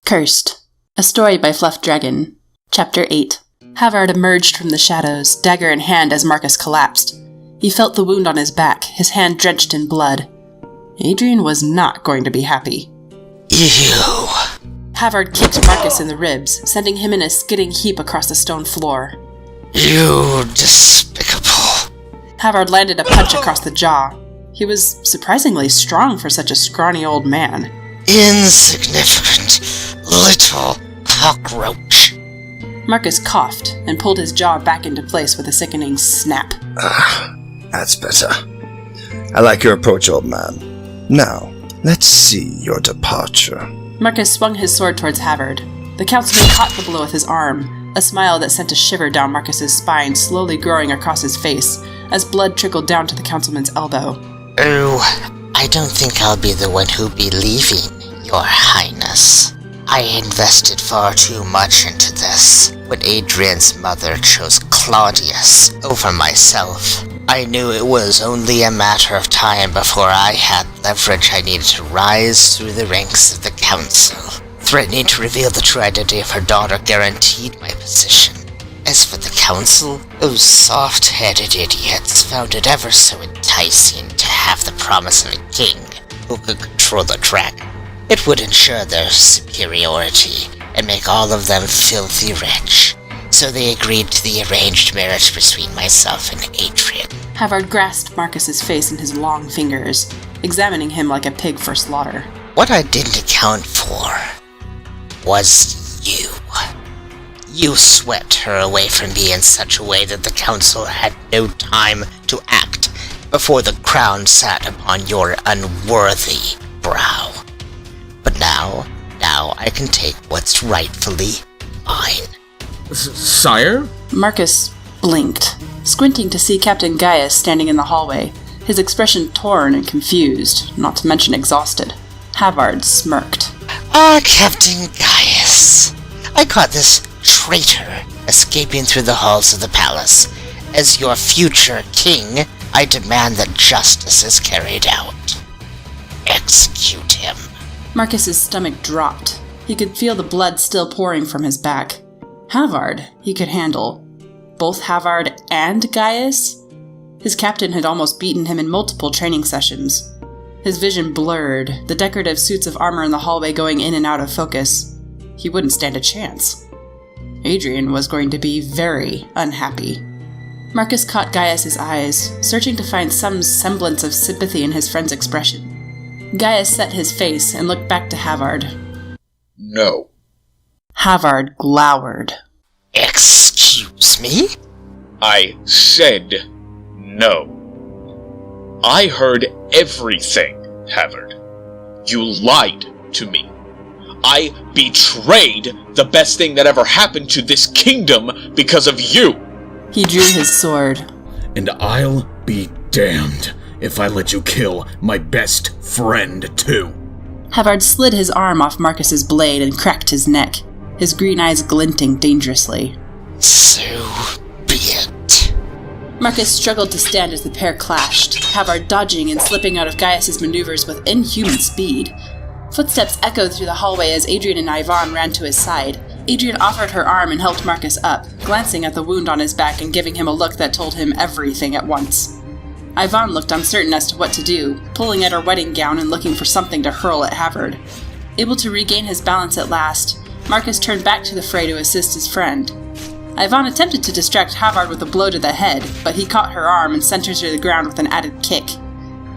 Cursed. A story by Fluff Dragon. Chapter 8. Havard emerged from the shadows, dagger in hand as Markus collapsed. He felt the wound on his back, his hand drenched in blood. Adrian was not going to be happy. Ew. Havard kicked Markus in the ribs, sending him in a skidding heap across the stone floor. You despicable. Havard landed a punch across the jaw. He was surprisingly strong for such a scrawny old man. Insignificant little cockroach. Markus coughed and pulled his jaw back into place with a sickening snap. That's better. I like your approach, old man. Now, let's see your departure. Markus swung his sword towards Havard. The councilman caught the blow with his arm, a smile that sent a shiver down Markus's spine slowly growing across his face as blood trickled down to the councilman's elbow. Oh, I don't think I'll be the one who'll be leaving, Your Highness. I invested far too much into this. When Adrian's mother chose Claudius over myself, I knew it was only a matter of time before I had leverage I needed to rise through the ranks of the council. Threatening to reveal the true identity of her daughter guaranteed my position. As for the council, those soft-headed idiots found it ever so enticing to have the promise of a king who could control the dragon. It would ensure their superiority and make all of them filthy rich. So they agreed to the arranged marriage between myself and Adrian. Havard grasped Markus's face in his long fingers, examining him like a pig for slaughter. What I didn't account for was you. You swept her away from me in such a way that the council had no time to act before the crown sat upon your unworthy brow. But now I can take what's rightfully mine. Sire? Markus blinked, squinting to see Captain Gaius standing in the hallway, his expression torn and confused, not to mention exhausted. Havard smirked. Captain Gaius. I caught this traitor escaping through the halls of the palace. As your future king, I demand that justice is carried out. Execute him. Markus's stomach dropped. He could feel the blood still pouring from his back. Havard he could handle. Both Havard and Gaius? His captain had almost beaten him in multiple training sessions. His vision blurred, the decorative suits of armor in the hallway going in and out of focus. He wouldn't stand a chance. Adrian was going to be very unhappy. Markus caught Gaius's eyes, searching to find some semblance of sympathy in his friend's expression. Gaius set his face and looked back to Havard. No. Havard glowered. Excuse me? I said no. I heard everything, Havard. You lied to me. I betrayed the best thing that ever happened to this kingdom because of you. He drew his sword. And I'll be damned if I let you kill my best friend, too. Havard slid his arm off Markus's blade and cracked his neck, his green eyes glinting dangerously. So be it. Markus struggled to stand as the pair clashed, Havard dodging and slipping out of Gaius's maneuvers with inhuman speed. Footsteps echoed through the hallway as Adrian and Yvonne ran to his side. Adrian offered her arm and helped Markus up, glancing at the wound on his back and giving him a look that told him everything at once. Yvonne looked uncertain as to what to do, pulling at her wedding gown and looking for something to hurl at Havard. Able to regain his balance at last, Markus turned back to the fray to assist his friend. Yvonne attempted to distract Havard with a blow to the head, but he caught her arm and sent her to the ground with an added kick.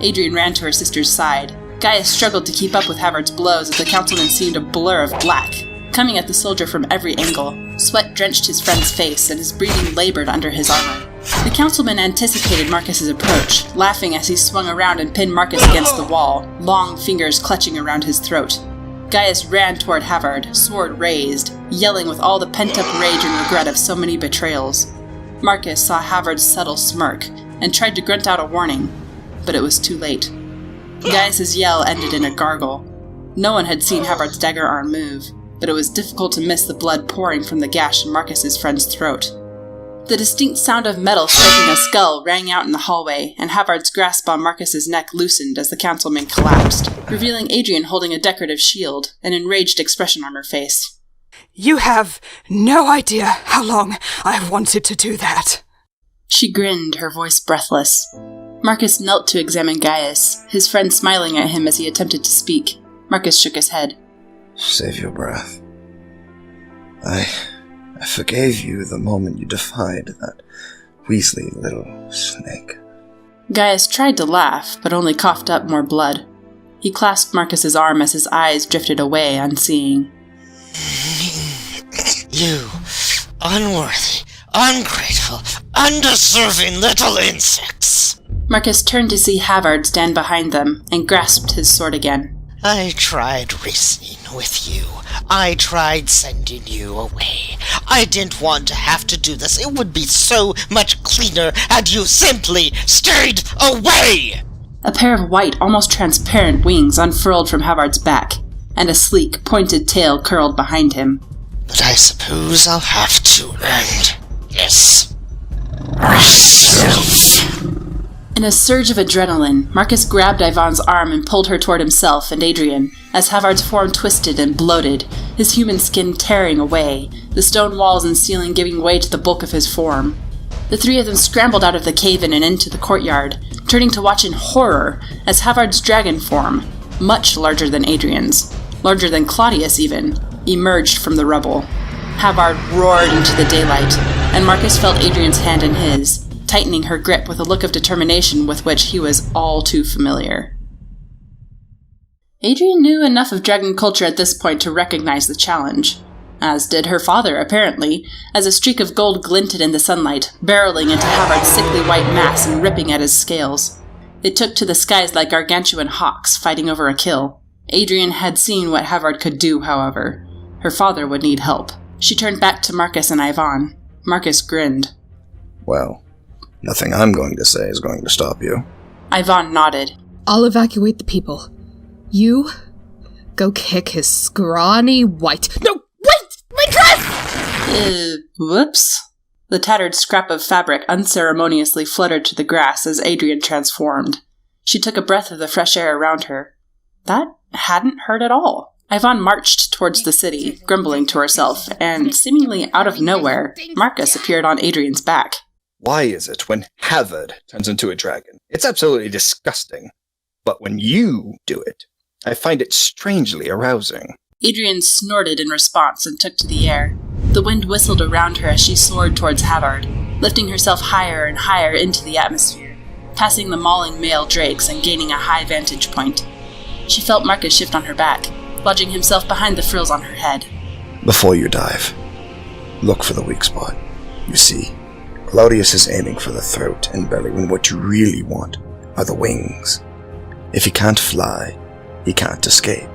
Adrian ran to her sister's side. Gaius struggled to keep up with Havard's blows as the councilman seemed a blur of black, coming at the soldier from every angle. Sweat drenched his friend's face and his breathing labored under his armor. The councilman anticipated Markus's approach, laughing as he swung around and pinned Markus against the wall, long fingers clutching around his throat. Gaius ran toward Havard, sword raised, yelling with all the pent-up rage and regret of so many betrayals. Markus saw Havard's subtle smirk and tried to grunt out a warning, but it was too late. Gaius's yell ended in a gargle. No one had seen Havard's dagger arm move, but it was difficult to miss the blood pouring from the gash in Markus's friend's throat. The distinct sound of metal striking a skull rang out in the hallway, and Havard's grasp on Markus's neck loosened as the councilman collapsed, revealing Adrian holding a decorative shield, an enraged expression on her face. You have no idea how long I've wanted to do that. She grinned, her voice breathless. Markus knelt to examine Gaius, his friend smiling at him as he attempted to speak. Markus shook his head. Save your breath. I forgave you the moment you defied that Weasley little snake. Gaius tried to laugh, but only coughed up more blood. He clasped Markus's arm as his eyes drifted away, unseeing. You unworthy, ungrateful, undeserving little insects! Markus turned to see Havard stand behind them, and grasped his sword again. I tried reasoning with you. I tried sending you away. I didn't want to have to do this. It would be so much cleaner had you simply stayed away! A pair of white, almost transparent wings unfurled from Havard's back, and a sleek, pointed tail curled behind him. But I suppose I'll have to end this myself. In a surge of adrenaline, Markus grabbed Yvonne's arm and pulled her toward himself and Adrian, as Havard's form twisted and bloated, his human skin tearing away, the stone walls and ceiling giving way to the bulk of his form. The three of them scrambled out of the cave-in and into the courtyard, turning to watch in horror as Havard's dragon form, much larger than Adrian's, larger than Claudius even, emerged from the rubble. Havard roared into the daylight, and Markus felt Adrian's hand in his, tightening her grip with a look of determination with which he was all too familiar. Adrian knew enough of dragon culture at this point to recognize the challenge, as did her father, apparently, as a streak of gold glinted in the sunlight, barreling into Havard's sickly white mass and ripping at his scales. They took to the skies like gargantuan hawks fighting over a kill. Adrian had seen what Havard could do, however. Her father would need help. She turned back to Markus and Yvonne. Markus grinned. Well, nothing I'm going to say is going to stop you. Yvonne nodded. I'll evacuate the people. You go kick his scrawny white... No, wait! My dress! Whoops. The tattered scrap of fabric unceremoniously fluttered to the grass as Adrian transformed. She took a breath of the fresh air around her. That hadn't hurt at all. Yvonne marched towards the city, grumbling to herself, and seemingly out of nowhere, Markus appeared on Adrian's back. Why is it when Havard turns into a dragon, it's absolutely disgusting, but when you do it, I find it strangely arousing? Adrian snorted in response and took to the air. The wind whistled around her as she soared towards Havard, lifting herself higher and higher into the atmosphere, passing the mauling male drakes and gaining a high vantage point. She felt Markus shift on her back, lodging himself behind the frills on her head. Before you dive, look for the weak spot. You see, Claudius is aiming for the throat and belly when what you really want are the wings. If he can't fly, he can't escape.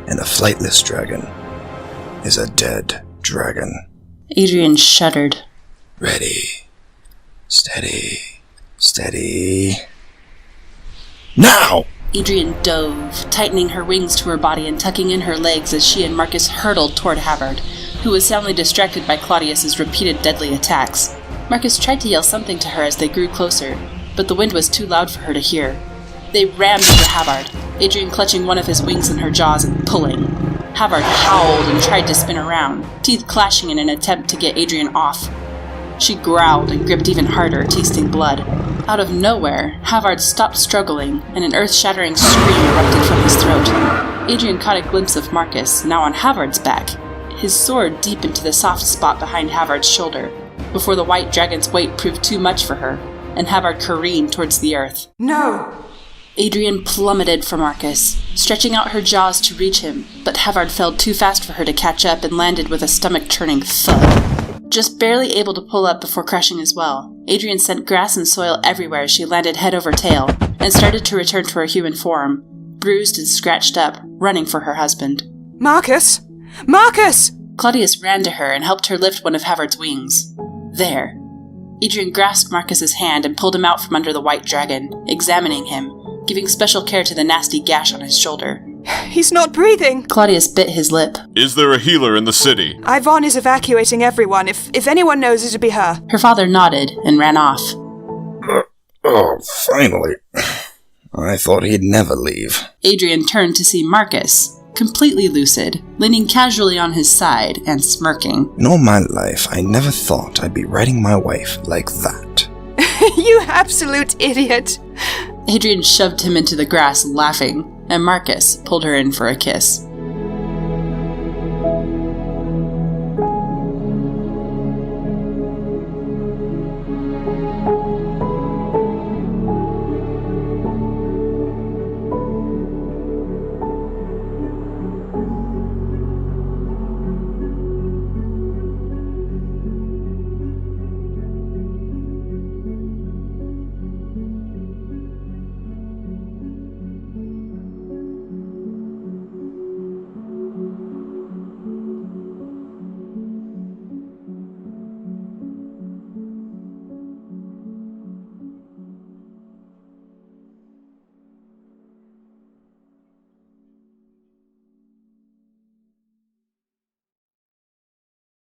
And a flightless dragon is a dead dragon. Adrian shuddered. Ready. Steady. Steady. Now! Adrian dove, tightening her wings to her body and tucking in her legs as she and Markus hurtled toward Havard, who was soundly distracted by Claudius's repeated deadly attacks. Markus tried to yell something to her as they grew closer, but the wind was too loud for her to hear. They rammed into Havard, Adrian clutching one of his wings in her jaws and pulling. Havard howled and tried to spin around, teeth clashing in an attempt to get Adrian off. She growled and gripped even harder, tasting blood. Out of nowhere, Havard stopped struggling, and an earth-shattering scream erupted from his throat. Adrian caught a glimpse of Markus, now on Havard's back, his sword deep into the soft spot behind Havard's shoulder, before the white dragon's weight proved too much for her, and Havard careened towards the earth. No! Adrian plummeted for Markus, stretching out her jaws to reach him, but Havard fell too fast for her to catch up and landed with a stomach-churning thud. Just barely able to pull up before crashing as well, Adrian sent grass and soil everywhere as she landed head over tail, and started to return to her human form, bruised and scratched up, running for her husband. Markus! Markus! Claudius ran to her and helped her lift one of Havard's wings. There. Adrian grasped Markus's hand and pulled him out from under the white dragon, examining him, giving special care to the nasty gash on his shoulder. He's not breathing. Claudius bit his lip. Is there a healer in the city? Yvonne is evacuating everyone. If anyone knows, it'd be her. Her father nodded and ran off. Oh, finally. I thought he'd never leave. Adrian turned to see Markus, completely lucid, leaning casually on his side and smirking. In all my life, I never thought I'd be writing my wife like that. You absolute idiot. Adrian shoved him into the grass, laughing, and Markus pulled her in for a kiss.